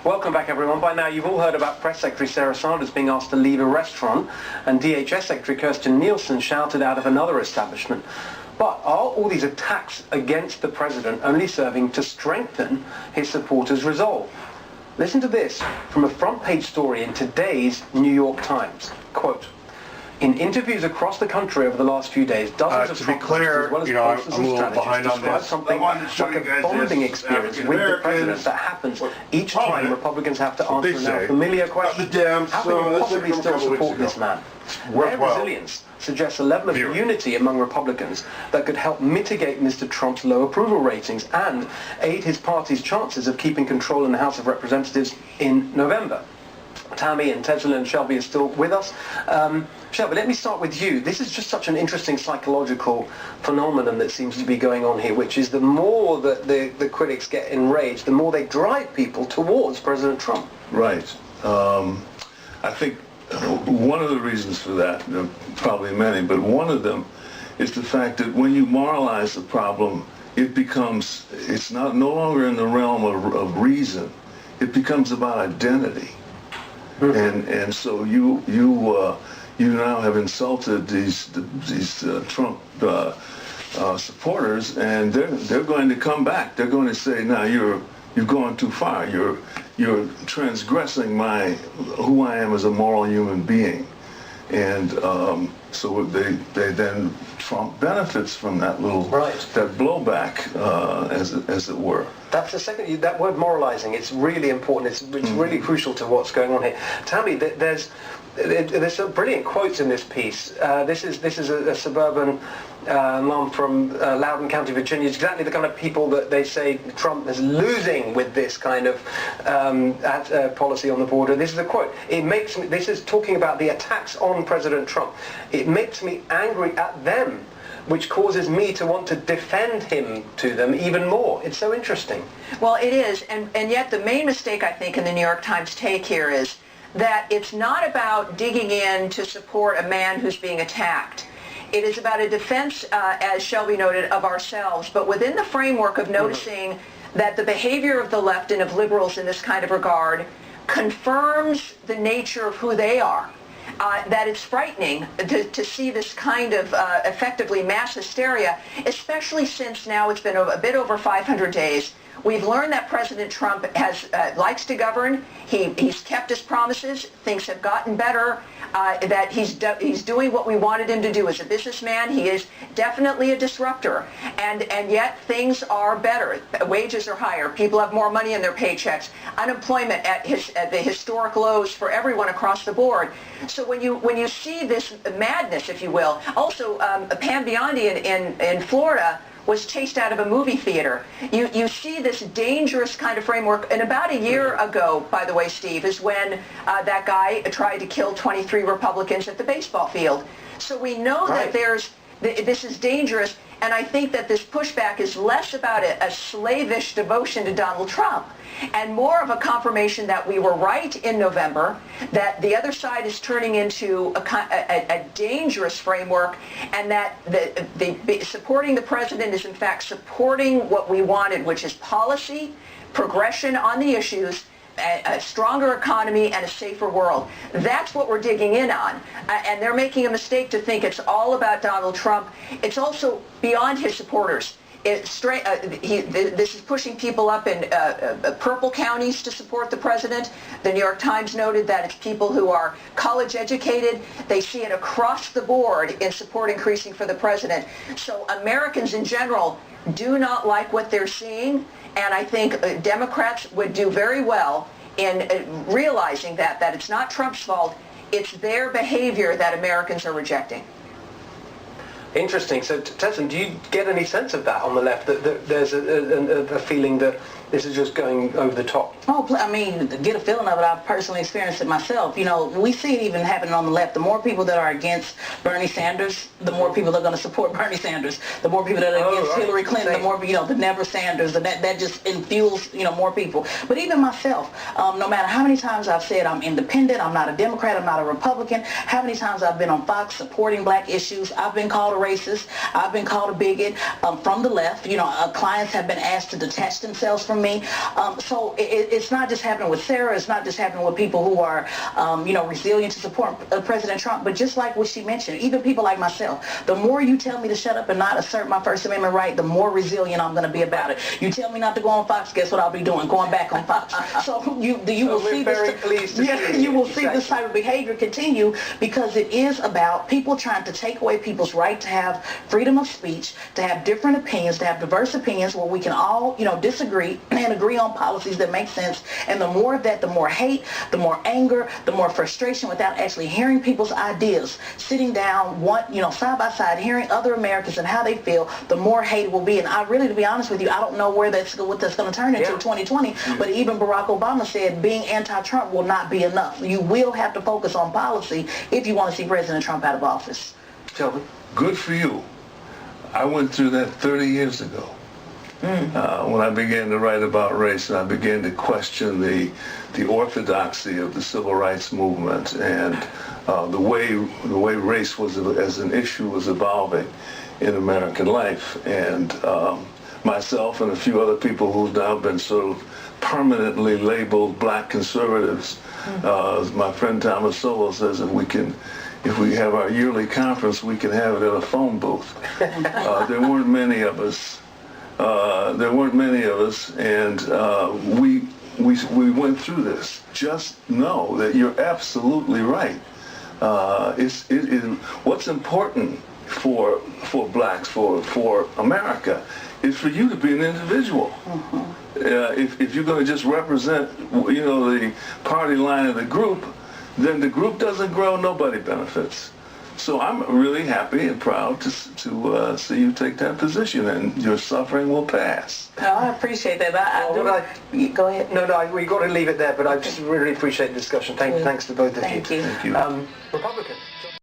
Welcome back, everyone. By now, you've all heard about Press Secretary Sarah Sanders being asked to leave a restaurant, and DHS Secretary Kirstjen Nielsen shouted out of another establishment. But are all these attacks against the president only serving to strengthen his supporters' resolve? Listen to this from a front-page story in today's New York Times. Quote, in interviews across the country over the last few days, dozens of Trump as well as posters and strategists describe something like a bonding experience with the president that happens each time Republicans have to answer a now familiar question. How can you possibly still support this man? Their resilience suggests a level of unity among Republicans that could help mitigate Mr. Trump's low approval ratings and aid his party's chances of keeping control in the House of Representatives in November. Tammy and Tezlyn and Shelby are still with us. Shelby, let me start with you. This is just such an interesting psychological phenomenon that seems to be going on here, which is the more that the critics get enraged, the more they drive people towards President Trump. Right. I think one of the reasons for that, there are probably many, but one of them is the fact that when you moralize the problem, it's no longer in the realm of reason. It becomes about identity. And so you now have insulted these Trump supporters, and they're going to come back. They're going to say, "Now you've gone too far. You're transgressing who I am as a moral human being." And so they then Trump benefits from that that blowback, as it were. That's the second. That word moralizing. It's really important. It's really crucial to what's going on here. Tammy, there's some brilliant quotes in this piece. This is a suburban mom from Loudoun County, Virginia. It's exactly the kind of people that they say Trump is losing with this kind of policy on the border. This is a quote. This is talking about the attacks on President Trump. It makes me angry at them, which causes me to want to defend him to them even more. It's so interesting. Well, it is, and yet the main mistake, I think, in the New York Times take here is that it's not about digging in to support a man who's being attacked. It is about a defense, as Shelby noted, of ourselves, but within the framework of noticing that the behavior of the left and of liberals in this kind of regard confirms the nature of who they are. That it's frightening to see this kind of effectively mass hysteria, especially since now it's been a bit over 500 days. We've learned that President Trump likes to govern. He's kept his promises. Things have gotten better. That he's doing what we wanted him to do as a businessman. He is definitely a disruptor, and yet things are better. Wages are higher. People have more money in their paychecks. Unemployment at the historic lows for everyone across the board. So when you see this madness, if you will, also Pam Biondi in Florida was chased out of a movie theater. You see this dangerous kind of framework. And about a year ago, by the way, Steve, is when that guy tried to kill 23 Republicans at the baseball field. So we know that this is dangerous, and I think that this pushback is less about a slavish devotion to Donald Trump and more of a confirmation that we were right in November, that the other side is turning into a dangerous framework, and that supporting the president is in fact supporting what we wanted, which is policy, progression on the issues, a stronger economy, and a safer world. That's what we're digging in on. And they're making a mistake to think it's all about Donald Trump. It's also beyond his supporters. This is pushing people up in purple counties to support the president. The New York Times noted that it's people who are college educated. They see it across the board in support increasing for the president. So Americans in general do not like what they're seeing, and I think Democrats would do very well in realizing that it's not Trump's fault, it's their behavior that Americans are rejecting. Interesting. So, Tezlyn, do you get any sense of that on the left, that there's a feeling that this is just going over the top? Oh, I mean, to get a feeling of it, I've personally experienced it myself. You know, we see it even happening on the left. The more people that are against Bernie Sanders, the more people are going to support Bernie Sanders. The more people that are against Hillary Clinton, the more, the never Sanders, and that just infuels, more people. But even myself, no matter how many times I've said I'm independent, I'm not a Democrat, I'm not a Republican, how many times I've been on Fox supporting black issues, I've been called a racist, I've been called a bigot from the left. Clients have been asked to detach themselves from from me. So it's not just happening with Sarah. It's not just happening with people who are, resilient to support President Trump. But just like what she mentioned, even people like myself, the more you tell me to shut up and not assert my First Amendment right, the more resilient I'm going to be about it. You tell me not to go on Fox, guess what I'll be doing? Going back on Fox. So you will see this. You will see this type of behavior continue, because it is about people trying to take away people's right to have freedom of speech, to have different opinions, to have diverse opinions where we can all, disagree and agree on policies that make sense. And the more of that, the more hate, the more anger, the more frustration without actually hearing people's ideas, sitting down, side by side, hearing other Americans and how they feel, the more hate will be. And I really, to be honest with you, I don't know what that's going to turn into 2020. But even Barack Obama said being anti-Trump will not be enough. You will have to focus on policy if you want to see President Trump out of office. Tezlyn. Good for you. I went through that 30 years ago. When I began to write about race, and I began to question the orthodoxy of the civil rights movement and the way race was as an issue was evolving in American life. And myself and a few other people who've now been sort of permanently labeled black conservatives. As my friend Thomas Sowell says, if we have our yearly conference, we can have it at a phone booth. There weren't many of us. And we went through this. Just know that you're absolutely right. What's important for blacks, for America, is for you to be an individual. If you're going to just represent, the party line of the group, then the group doesn't grow, nobody benefits. So I'm really happy and proud to see you take that position, and your suffering will pass. No, I appreciate that. Go ahead. No, we've got to leave it there, but I just really appreciate the discussion. Thanks to both of you. Thank you. Republican.